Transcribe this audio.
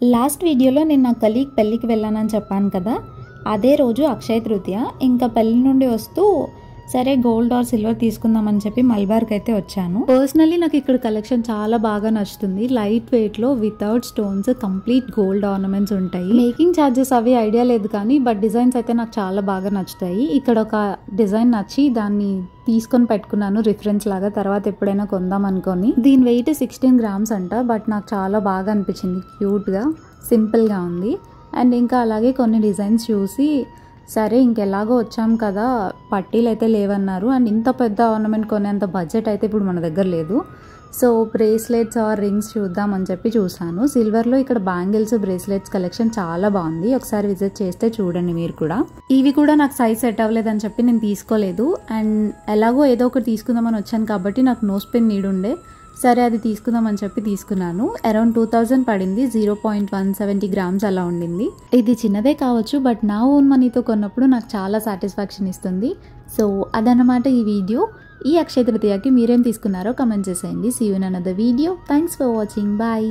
Last వీడియోలో నేను నా కలీగ్ పెళ్ళికి వెళ్ళానని చెప్పాను కదా, అదే రోజు అక్షయ తృతీయ. ఇంకా పెళ్ళి నుండి వస్తూ సరే గోల్డ్ ఆర్ సిల్వర్ తీసుకుందామని చెప్పి మల్బార్కి అయితే వచ్చాను. పర్సనలీ నాకు ఇక్కడ కలెక్షన్ చాలా బాగా నచ్చుతుంది. లైట్ వెయిట్లో without stones complete gold ornaments ఉంటాయి. మేకింగ్ ఛార్జెస్ అవి ఐడియా లేదు కానీ బట్ డిజైన్స్ అయితే నాకు చాలా బాగా నచ్చుతాయి. ఇక్కడ ఒక డిజైన్ నచ్చి దాన్ని తీసుకొని పెట్టుకున్నాను రిఫరెన్స్ లాగా, తర్వాత ఎప్పుడైనా కొందాం అనుకొని. దీని వెయిట్ 16 grams అంట, బట్ నాకు చాలా బాగా అనిపించింది. క్యూట్గా సింపుల్గా ఉంది. అండ్ ఇంకా అలాగే కొన్ని డిజైన్స్ చూసి సరే ఇంకెలాగో వచ్చాం కదా, పట్టీలు అయితే లేవన్నారు. అండ్ ఇంత పెద్ద ఆర్నమెంట్ కొనేంత బడ్జెట్ అయితే ఇప్పుడు మన దగ్గర లేదు. సో బ్రేస్లెట్స్ ఆర్ రింగ్స్ చూద్దామని చెప్పి చూసాను. సిల్వర్లో ఇక్కడ బ్యాంగిల్స్ బ్రేస్లెట్స్ కలెక్షన్ చాలా బాగుంది. ఒకసారి విజిట్ చేస్తే చూడండి మీరు కూడా. ఇవి కూడా నాకు సైజ్ సెట్ అవ్వలేదని చెప్పి నేను తీసుకోలేదు. అండ్ ఎలాగో ఏదో ఒకటి తీసుకుందామని వచ్చాను కాబట్టి నాకు నోస్ పిన్ నీడ్ ఉండే, సరే అది తీసుకుందామని చెప్పి తీసుకున్నాను. అరౌండ్ 2000 పడింది. 0.170 grams అలా ఉండింది. ఇది చిన్నదే కావచ్చు బట్ నా ఓన్ మనీతో కొన్నప్పుడు నాకు చాలా సాటిస్ఫాక్షన్ ఇస్తుంది. సో అదన్నమాట ఈ వీడియో. ఈ అక్షయ తృతీయకి మీరేం తీసుకున్నారో కమెంట్ చేసేయండి. See you in another video. Thanks for watching. Bye.